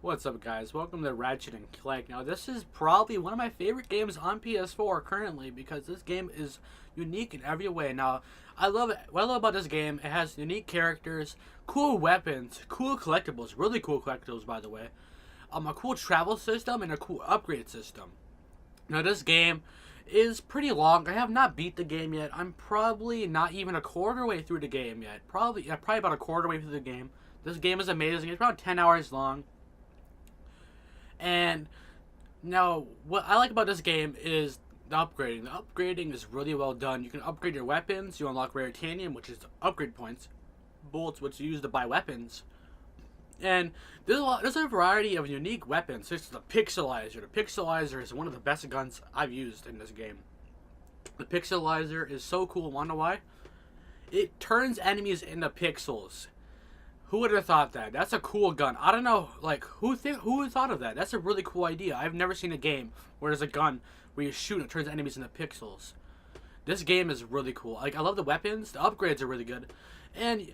What's up, guys? Welcome to Ratchet and Clank. Now, this is probably one of my favorite games on PS4 currently because this game is unique in every way. Now, I love it. What I love about this game, it has unique characters, cool weapons, cool collectibles, really cool collectibles, by the way, a cool travel system, and a cool upgrade system. Now, this game is pretty long. I have not beat the game yet. I'm probably not even a quarter way through the game yet. Probably about a quarter way through the game. This game is amazing. It's around 10 hours long. And now, what I like about this game is the upgrading. The upgrading is really well done. You can upgrade your weapons. You unlock rare titanium, which is upgrade points. Bolts, which you use to buy weapons. And there's a variety of unique weapons. There's the Pixelizer. The Pixelizer is one of the best guns I've used in this game. The Pixelizer is so cool. Wanna know why? It turns enemies into pixels. Who would have thought that? That's a cool gun. I don't know, like, who thought of that? That's a really cool idea. I've never seen a game where there's a gun where you shoot and it turns enemies into pixels. This game is really cool. Like, I love the weapons. The upgrades are really good. And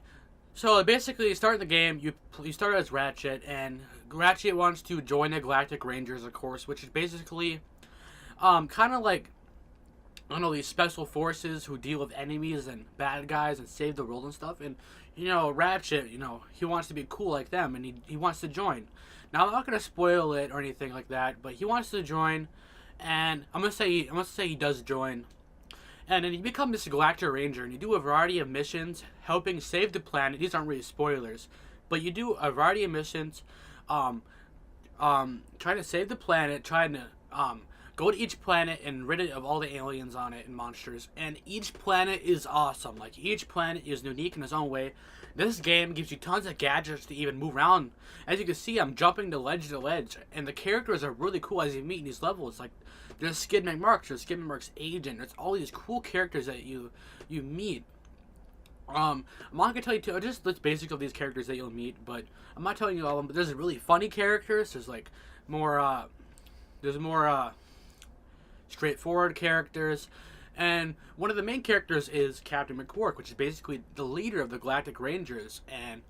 so basically, you start the game, you start as Ratchet, and Ratchet wants to join the Galactic Rangers, of course, which is basically kind of like, I don't know, these special forces who deal with enemies and bad guys and save the world and stuff. And Ratchet, he wants to be cool like them, and he wants to join. Now, I'm not gonna spoil it or anything like that, but he wants to join, and I'm gonna say he does join. And then you become this Galactic Ranger, and you do a variety of missions helping save the planet. These aren't really spoilers, but you do a variety of missions, trying to save the planet, trying to go to each planet and rid it of all the aliens on it and monsters. And each planet is awesome. Like, each planet is unique in its own way. This game gives you tons of gadgets to even move around. As you can see, I'm jumping to ledge, and the characters are really cool as you meet in these levels. Like, there's Skid McMarx, there's Skid McMarx Agent. There's all these cool characters that you meet. I'm not gonna tell you just the basics of these characters that you'll meet, but I'm not telling you all of them. But there's really funny characters. There's like more straightforward characters, and one of the main characters is Captain McQuark, which is basically the leader of the Galactic Rangers. And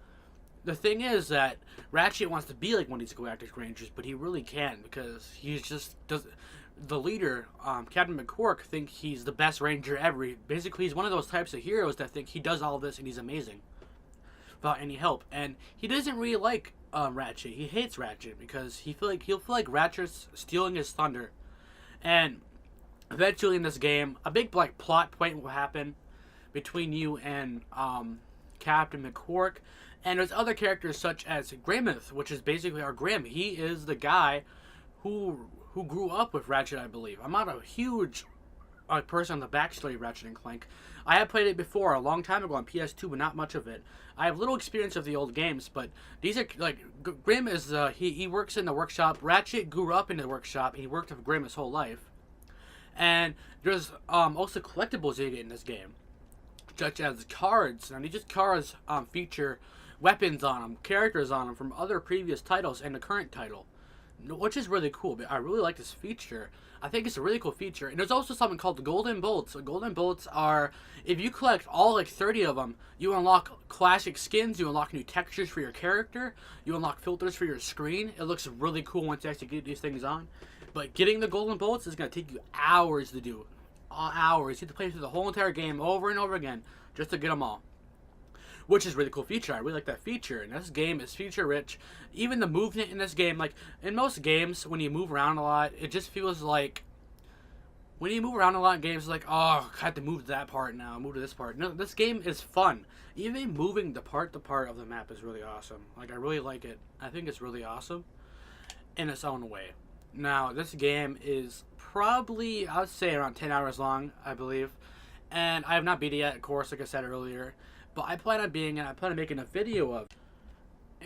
the thing is that Ratchet wants to be like one of these Galactic Rangers, but he really can't because he's just the leader, Captain McQuark, think he's the best ranger ever. Basically, he's one of those types of heroes that think he does all this and he's amazing without any help. And he doesn't really like Ratchet. He hates Ratchet because he'll feel like Ratchet's stealing his thunder. And eventually in this game, a big plot point will happen between you and Captain McQuark. And there's other characters such as Grimmeth, which is basically our Grimm. He is the guy who grew up with Ratchet, I believe. I'm not a huge person on the backstory of Ratchet and Clank. I have played it before a long time ago on PS2, but not much of it. I have little experience of the old games, but these are like Grimm is he works in the workshop. Ratchet grew up in the workshop, and he worked with Grimm his whole life. And there's also collectibles you get in this game, such as cards. Now these cards feature weapons on them, characters on them from other previous titles and the current title, which is really cool. But I really like this feature. I think it's a really cool feature. And there's also something called the Golden Bolts. So Golden Bolts are, if you collect all 30 of them, you unlock classic skins, you unlock new textures for your character, you unlock filters for your screen. It looks really cool once you actually get these things on. But getting the Golden Bolts is going to take you hours to do. Hours. You have to play through the whole entire game over and over again just to get them all. Which is a really cool feature. I really like that feature. And this game is feature rich. Even the movement in this game, like in most games, when you move around a lot, it just feels like when you move around a lot in games, it's like, oh, I have to move to that part now, move to this part. No, this game is fun. Even moving the part to part of the map is really awesome. Like, I really like it. I think it's really awesome in its own way. Now, this game is probably, I would say, around 10 hours long, I believe. And I have not beat it yet, of course, like I said earlier. But I plan on making a video of it.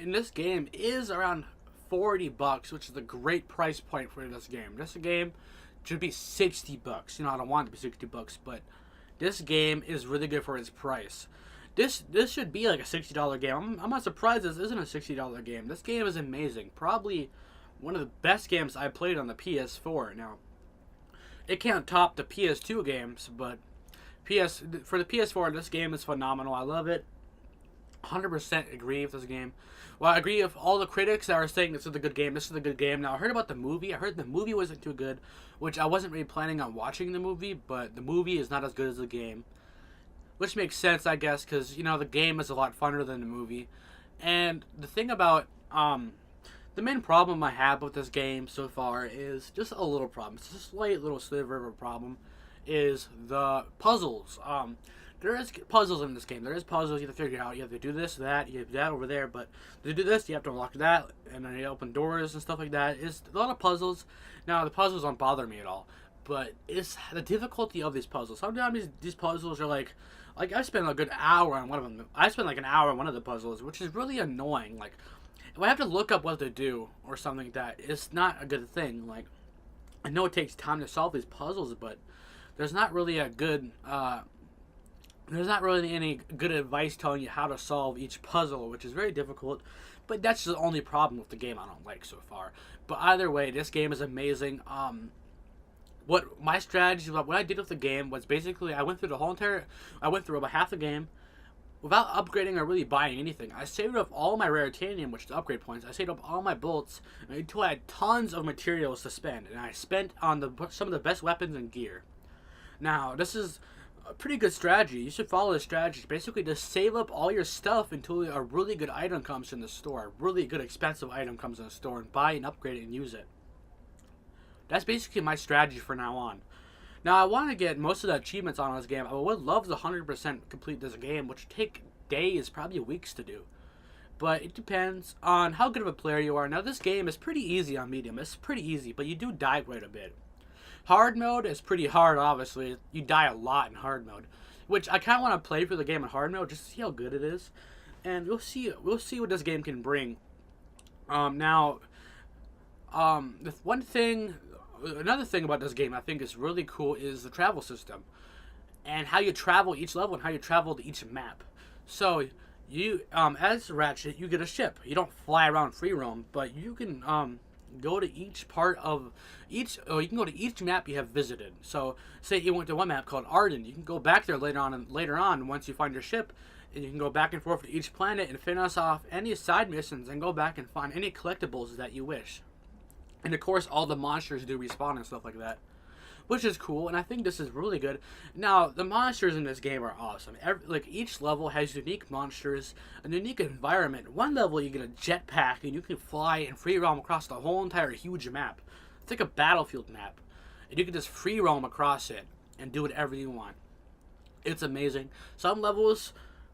And this game is around $40, which is a great price point for this game. This game should be $60. I don't want it to be $60, but this game is really good for its price. This should be like a $60 game. I'm not surprised this isn't a $60 game. This game is amazing. Probably one of the best games I played on the PS4. Now, it can't top the PS2 games, but for the PS4, this game is phenomenal. I love it. 100% agree with this game. Well, I agree with all the critics that are saying this is a good game. This is a good game. Now, I heard about the movie. I heard the movie wasn't too good, which I wasn't really planning on watching the movie, but the movie is not as good as the game. Which makes sense, I guess, because, you know, the game is a lot funner than the movie. And the thing about, the main problem I have with this game so far is just a little problem. It's a slight little sliver of a problem, is the puzzles. There is puzzles in this game. There is puzzles you have to figure out. You have to do this, that, you have to do that over there, but to do this, you have to unlock that, and then you open doors and stuff like that. It's a lot of puzzles. Now, the puzzles don't bother me at all, but it's the difficulty of these puzzles. Sometimes these puzzles are like I spent a good hour on one of them. I spent like an hour on one of the puzzles, which is really annoying. Like, if I have to look up what to do or something like that, it's not a good thing. Like, I know it takes time to solve these puzzles, but there's not really there's not really any good advice telling you how to solve each puzzle, which is very difficult. But that's the only problem with the game I don't like so far. But either way, this game is amazing. What my strategy, what I did with the game was basically I went through about half the game without upgrading or really buying anything. I saved up all my raritanium, which is upgrade points. I saved up all my bullets until I had tons of materials to spend, and I spent on some of the best weapons and gear. Now, this is a pretty good strategy. You should follow this strategy. Basically, just save up all your stuff until a really good item comes in the store, a really good expensive item comes in the store, and buy and upgrade it and use it. That's basically my strategy for now on. Now, I want to get most of the achievements on this game. I would love to 100% complete this game, which would take days, probably weeks to do. But it depends on how good of a player you are. Now, this game is pretty easy on medium. It's pretty easy, but you do die quite a bit. Hard mode is pretty hard, obviously. You die a lot in hard mode, which I kind of want to play through the game in hard mode just to see how good it is. And we'll see what this game can bring. The another thing about this game I think is really cool is the travel system and how you travel each level and how you travel to each map. So you, as Ratchet, you get a ship. You don't fly around free roam, but you can go to each part of each. You can go to each map you have visited. So say you went to one map called Arden, you can go back there later on once you find your ship, and you can go back and forth to each planet and finish off any side missions and go back and find any collectibles that you wish. And of course, all the monsters do respawn and stuff like that, which is cool. And I think this is really good. Now, the monsters in this game are awesome. Each level has unique monsters, a unique environment. One level, you get a jetpack, and you can fly and free roam across the whole entire huge map. It's like a battlefield map, and you can just free roam across it and do whatever you want. It's amazing. Some levels.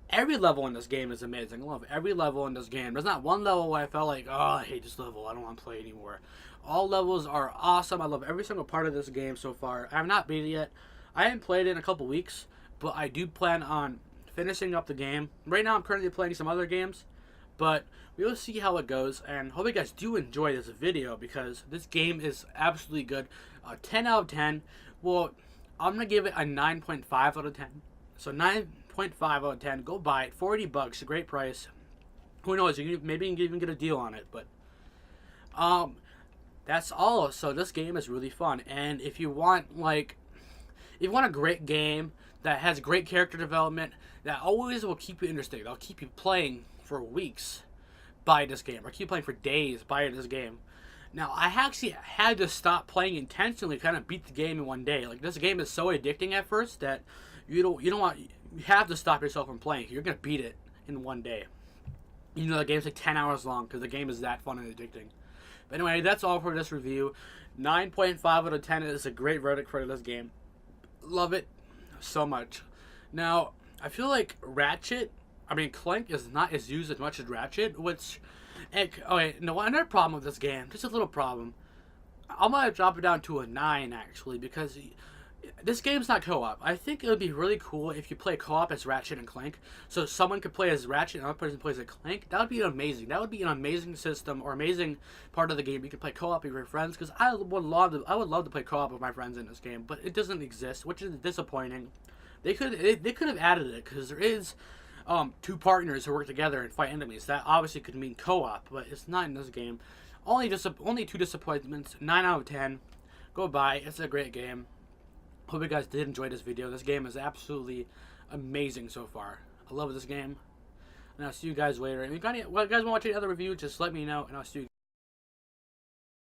Every level in this game is amazing. I love every level in this game. There's not one level where I felt like, oh, I hate this level. I don't want to play anymore. All levels are awesome. I love every single part of this game so far. I have not beat it yet. I haven't played it in a couple weeks, but I do plan on finishing up the game. Right now, I'm currently playing some other games, but we will see how it goes. And hope you guys do enjoy this video because this game is absolutely good. 10 out of 10. Well, I'm going to give it a 9.5 out of 10. So 9.5 out of 10. Go buy it. $40, a great price. Who knows? Maybe you can even get a deal on it. But that's all. So this game is really fun. And if you want a great game that has great character development, that always will keep you interested, that'll keep you playing for weeks, buy this game. Or keep playing for days, buy this game. Now, I actually had to stop playing intentionally, kind of beat the game in one day. Like, this game is so addicting at first that you have to stop yourself from playing. You're going to beat it in one day. You know, the game's like 10 hours long because the game is that fun and addicting. But anyway, that's all for this review. 9.5 out of 10 is a great verdict for this game. Love it so much. Now, I feel like Clank is not as used as much as Ratchet, which... another problem with this game, just a little problem. I'm going to drop it down to a 9, actually, because this game's not co-op. I think it would be really cool if you play co-op as Ratchet and Clank. So someone could play as Ratchet and another person plays as Clank. That would be amazing. That would be an amazing system or amazing part of the game. You can play co-op with your friends, because I would love to play co-op with my friends in this game, but it doesn't exist, which is disappointing. They could have added it, because there is two partners who work together and fight enemies. That obviously could mean co-op, but it's not in this game. Only 2 disappointments. 9 out of 10. Go buy. It's a great game. Hope you guys did enjoy this video. This game is absolutely amazing so far. I love this game. and I'll see you guys later. And if you guys want to watch any other review, just let me know, and I'll see you